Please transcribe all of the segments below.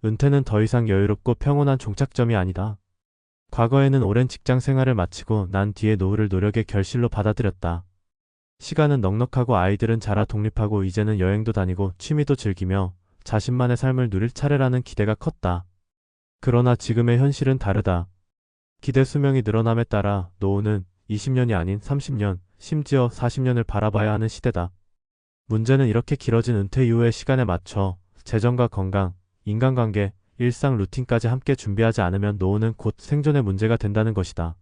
은퇴는 더 이상 여유롭고 평온한 종착점이 아니다. 과거에는 오랜 직장 생활을 마치고 난 뒤에 노후를 노력의 결실로 받아들였다. 시간은 넉넉하고 아이들은 자라 독립하고 이제는 여행도 다니고 취미도 즐기며 자신만의 삶을 누릴 차례라는 기대가 컸다. 그러나 지금의 현실은 다르다. 기대 수명이 늘어남에 따라 노후는 20년이 아닌 30년, 심지어 40년을 바라봐야 하는 시대다. 문제는 이렇게 길어진 은퇴 이후의 시간에 맞춰 재정과 건강, 인간관계, 일상 루틴까지 함께 준비하지 않으면 노후는 곧 생존의 문제가 된다는 것이다.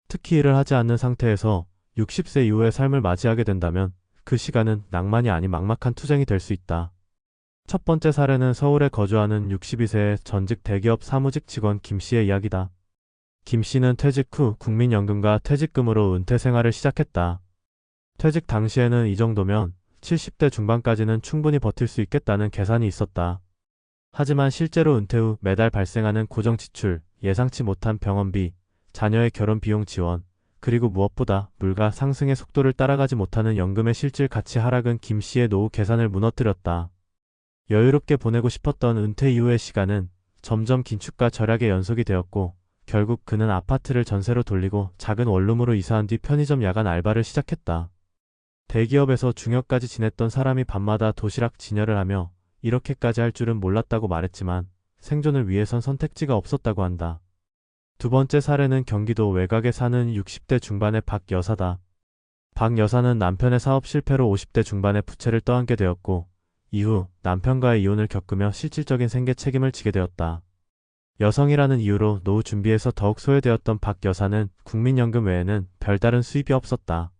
특히 일을 하지 않는 상태에서 60세 이후의 삶을 맞이하게 된다면 그 시간은 낭만이 아닌 막막한 투쟁이 될 수 있다. 첫 번째 사례는 서울에 거주하는 62세의 전직 대기업 사무직 직원 김 씨의 이야기다. 김 씨는 퇴직 후 국민연금과 퇴직금으로 은퇴 생활을 시작했다. 퇴직 당시에는 이 정도면 70대 중반까지는 충분히 버틸 수 있겠다는 계산이 있었다. 하지만 실제로 은퇴 후 매달 발생하는 고정 지출, 예상치 못한 병원비, 자녀의 결혼 비용 지원, 그리고 무엇보다 물가 상승의 속도를 따라가지 못하는 연금의 실질 가치 하락은 김 씨의 노후 계산을 무너뜨렸다. 여유롭게 보내고 싶었던 은퇴 이후의 시간은 점점 긴축과 절약의 연속이 되었고 결국 그는 아파트를 전세로 돌리고 작은 원룸으로 이사한 뒤 편의점 야간 알바를 시작했다. 대기업에서 중역까지 지냈던 사람이 밤마다 도시락 진열을 하며 이렇게까지 할 줄은 몰랐다고 말했지만 생존을 위해선 선택지가 없었다고 한다. 두 번째 사례는 경기도 외곽에 사는 60대 중반의 박 여사다. 박 여사는 남편의 사업 실패로 50대 중반에 부채를 떠안게 되었고 이후 남편과의 이혼을 겪으며 실질적인 생계 책임을 지게 되었다. 여성이라는 이유로 노후 준비에서 더욱 소외되었던 박 여사는 국민연금 외에는 별다른 수입이 없었다.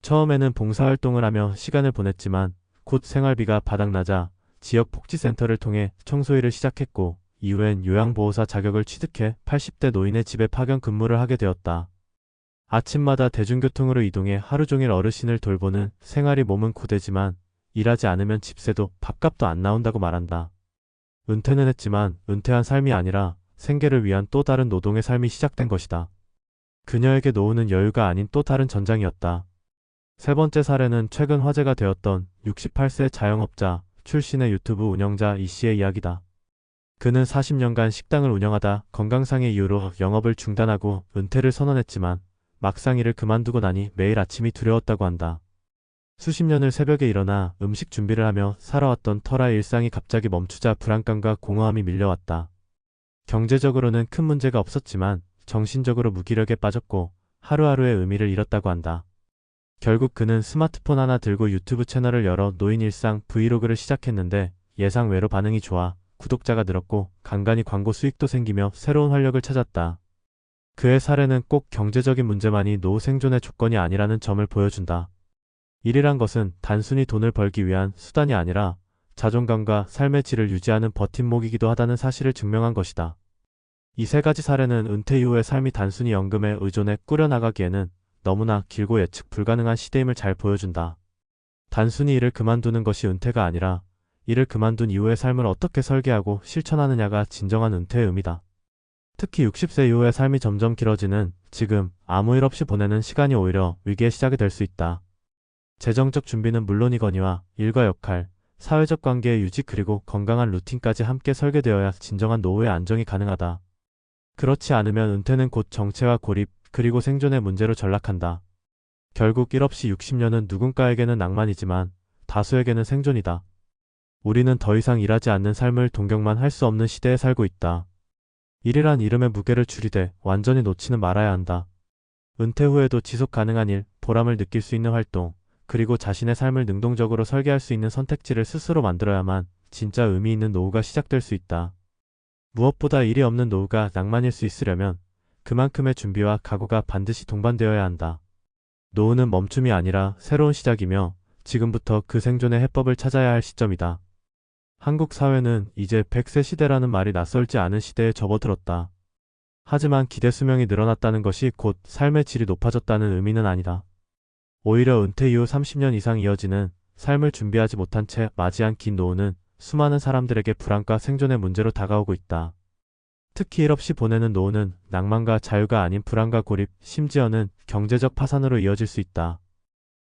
처음에는 봉사활동을 하며 시간을 보냈지만 곧 생활비가 바닥나자 지역 복지센터를 통해 청소일을 시작했고 이후엔 요양보호사 자격을 취득해 80대 노인의 집에 파견 근무를 하게 되었다. 아침마다 대중교통으로 이동해 하루 종일 어르신을 돌보는 생활이 몸은 고되지만 일하지 않으면 집세도 밥값도 안 나온다고 말한다. 은퇴는 했지만 은퇴한 삶이 아니라 생계를 위한 또 다른 노동의 삶이 시작된 것이다. 그녀에게 노후는 여유가 아닌 또 다른 전장이었다. 세 번째 사례는 최근 화제가 되었던 68세 자영업자 출신의 유튜브 운영자 이 씨의 이야기다. 그는 40년간 식당을 운영하다 건강상의 이유로 영업을 중단하고 은퇴를 선언했지만 막상 일을 그만두고 나니 매일 아침이 두려웠다고 한다. 수십 년을 새벽에 일어나 음식 준비를 하며 살아왔던 터라의 일상이 갑자기 멈추자 불안감과 공허함이 밀려왔다. 경제적으로는 큰 문제가 없었지만 정신적으로 무기력에 빠졌고 하루하루의 의미를 잃었다고 한다. 결국 그는 스마트폰 하나 들고 유튜브 채널을 열어 노인 일상 브이로그를 시작했는데 예상외로 반응이 좋아 구독자가 늘었고 간간히 광고 수익도 생기며 새로운 활력을 찾았다. 그의 사례는 꼭 경제적인 문제만이 노후 생존의 조건이 아니라는 점을 보여준다. 일이란 것은 단순히 돈을 벌기 위한 수단이 아니라 자존감과 삶의 질을 유지하는 버팀목이기도 하다는 사실을 증명한 것이다. 이 세 가지 사례는 은퇴 이후의 삶이 단순히 연금에 의존해 꾸려나가기에는 너무나 길고 예측 불가능한 시대임을 잘 보여준다. 단순히 일을 그만두는 것이 은퇴가 아니라 일을 그만둔 이후의 삶을 어떻게 설계하고 실천하느냐가 진정한 은퇴의 의미다. 특히 60세 이후의 삶이 점점 길어지는 지금 아무 일 없이 보내는 시간이 오히려 위기의 시작이 될 수 있다. 재정적 준비는 물론이거니와 일과 역할, 사회적 관계의 유지 그리고 건강한 루틴까지 함께 설계되어야 진정한 노후의 안정이 가능하다. 그렇지 않으면 은퇴는 곧 정체와 고립, 그리고 생존의 문제로 전락한다. 결국 일 없이 60년은 누군가에게는 낭만이지만 다수에게는 생존이다. 우리는 더 이상 일하지 않는 삶을 동경만 할 수 없는 시대에 살고 있다. 일이란 이름의 무게를 줄이되 완전히 놓지는 말아야 한다. 은퇴 후에도 지속 가능한 일, 보람을 느낄 수 있는 활동, 그리고 자신의 삶을 능동적으로 설계할 수 있는 선택지를 스스로 만들어야만 진짜 의미 있는 노후가 시작될 수 있다. 무엇보다 일이 없는 노후가 낭만일 수 있으려면 그만큼의 준비와 각오가 반드시 동반되어야 한다. 노후는 멈춤이 아니라 새로운 시작이며 지금부터 그 생존의 해법을 찾아야 할 시점이다. 한국 사회는 이제 100세 시대라는 말이 낯설지 않은 시대에 접어들었다. 하지만 기대 수명이 늘어났다는 것이 곧 삶의 질이 높아졌다는 의미는 아니다. 오히려 은퇴 이후 30년 이상 이어지는 삶을 준비하지 못한 채 맞이한 긴 노후는 수많은 사람들에게 불안과 생존의 문제로 다가오고 있다. 특히 일 없이 보내는 노후는 낭만과 자유가 아닌 불안과 고립, 심지어는 경제적 파산으로 이어질 수 있다.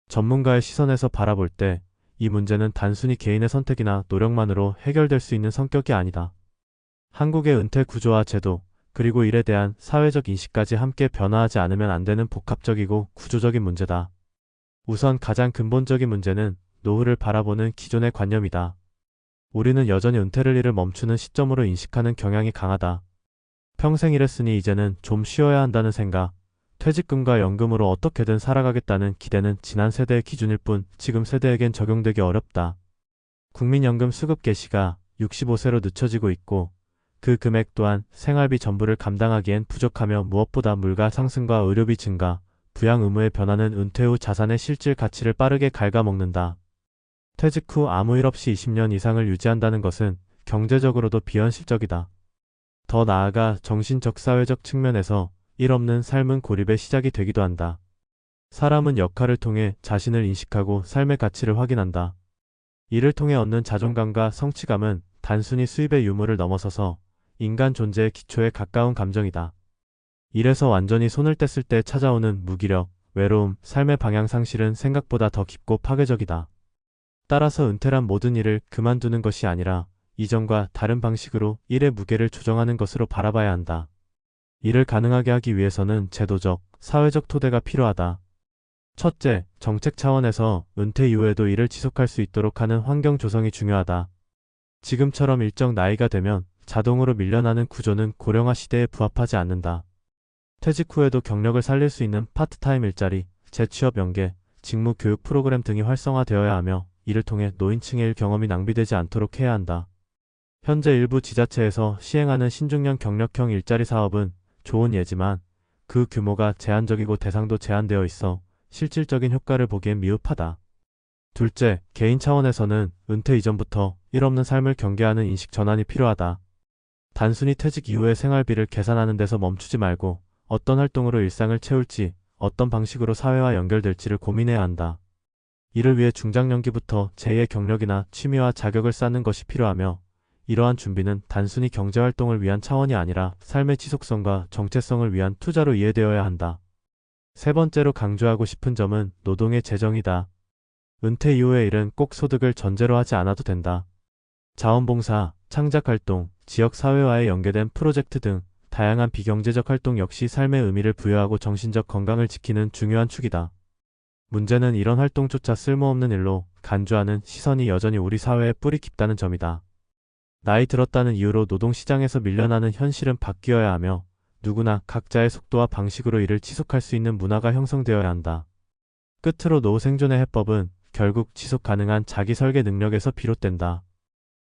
전문가의 시선에서 바라볼 때 이 문제는 단순히 개인의 선택이나 노력만으로 해결될 수 있는 성격이 아니다. 한국의 은퇴 구조와 제도, 그리고 일에 대한 사회적 인식까지 함께 변화하지 않으면 안 되는 복합적이고 구조적인 문제다. 우선 가장 근본적인 문제는 노후를 바라보는 기존의 관념이다. 우리는 여전히 은퇴를 일을 멈추는 시점으로 인식하는 경향이 강하다. 평생 일했으니 이제는 좀 쉬어야 한다는 생각, 퇴직금과 연금으로 어떻게든 살아가겠다는 기대는 지난 세대의 기준일 뿐 지금 세대에겐 적용되기 어렵다. 국민연금 수급 개시가 65세로 늦춰지고 있고 그 금액 또한 생활비 전부를 감당하기엔 부족하며 무엇보다 물가 상승과 의료비 증가, 부양 의무의 변화는 은퇴 후 자산의 실질 가치를 빠르게 갉아먹는다. 퇴직 후 아무 일 없이 20년 이상을 유지한다는 것은 경제적으로도 비현실적이다. 더 나아가 정신적 사회적 측면에서 일 없는 삶은 고립의 시작이 되기도 한다. 사람은 역할을 통해 자신을 인식하고 삶의 가치를 확인한다. 이를 통해 얻는 자존감과 성취감은 단순히 수입의 유무를 넘어서서 인간 존재의 기초에 가까운 감정이다. 일에서 완전히 손을 뗐을 때 찾아오는 무기력, 외로움, 삶의 방향 상실은 생각보다 더 깊고 파괴적이다. 따라서 은퇴란 모든 일을 그만두는 것이 아니라 이전과 다른 방식으로 일의 무게를 조정하는 것으로 바라봐야 한다. 이를 가능하게 하기 위해서는 제도적, 사회적 토대가 필요하다. 첫째, 정책 차원에서 은퇴 이후에도 일을 지속할 수 있도록 하는 환경 조성이 중요하다. 지금처럼 일정 나이가 되면 자동으로 밀려나는 구조는 고령화 시대에 부합하지 않는다. 퇴직 후에도 경력을 살릴 수 있는 파트타임 일자리, 재취업 연계, 직무 교육 프로그램 등이 활성화되어야 하며 이를 통해 노인층의 일 경험이 낭비되지 않도록 해야 한다. 현재 일부 지자체에서 시행하는 신중년 경력형 일자리 사업은 좋은 예지만 그 규모가 제한적이고 대상도 제한되어 있어 실질적인 효과를 보기엔 미흡하다. 둘째, 개인 차원에서는 은퇴 이전부터 일 없는 삶을 경계하는 인식 전환이 필요하다. 단순히 퇴직 이후의 생활비를 계산하는 데서 멈추지 말고 어떤 활동으로 일상을 채울지, 어떤 방식으로 사회와 연결될지를 고민해야 한다. 이를 위해 중장년기부터 제2의 경력이나 취미와 자격을 쌓는 것이 필요하며 이러한 준비는 단순히 경제활동을 위한 차원이 아니라 삶의 지속성과 정체성을 위한 투자로 이해되어야 한다. 세 번째로 강조하고 싶은 점은 노동의 재정이다. 은퇴 이후의 일은 꼭 소득을 전제로 하지 않아도 된다. 자원봉사, 창작활동, 지역사회와의 연계된 프로젝트 등 다양한 비경제적 활동 역시 삶의 의미를 부여하고 정신적 건강을 지키는 중요한 축이다. 문제는 이런 활동조차 쓸모없는 일로 간주하는 시선이 여전히 우리 사회에 뿌리 깊다는 점이다. 나이 들었다는 이유로 노동시장에서 밀려나는 현실은 바뀌어야 하며 누구나 각자의 속도와 방식으로 일을 지속할 수 있는 문화가 형성되어야 한다. 끝으로 노후 생존의 해법은 결국 지속 가능한 자기 설계 능력에서 비롯된다.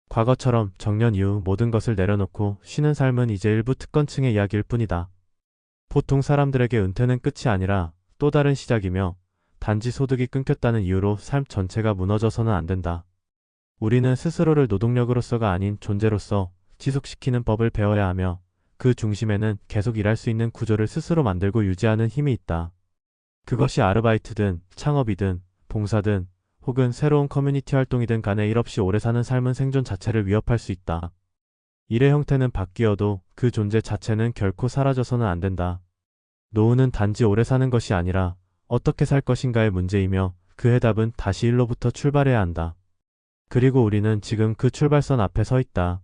과거처럼 정년 이후 모든 것을 내려놓고 쉬는 삶은 이제 일부 특권층의 이야기일 뿐이다. 보통 사람들에게 은퇴는 끝이 아니라 또 다른 시작이며 단지 소득이 끊겼다는 이유로 삶 전체가 무너져서는 안 된다. 우리는 스스로를 노동력으로서가 아닌 존재로서 지속시키는 법을 배워야 하며 그 중심에는 계속 일할 수 있는 구조를 스스로 만들고 유지하는 힘이 있다. 그것이 아르바이트든 창업이든 봉사든 혹은 새로운 커뮤니티 활동이든 간에 일 없이 오래 사는 삶은 생존 자체를 위협할 수 있다. 일의 형태는 바뀌어도 그 존재 자체는 결코 사라져서는 안 된다. 노후는 단지 오래 사는 것이 아니라 어떻게 살 것인가의 문제이며 그 해답은 다시 일로부터 출발해야 한다. 그리고 우리는 지금 그 출발선 앞에 서 있다.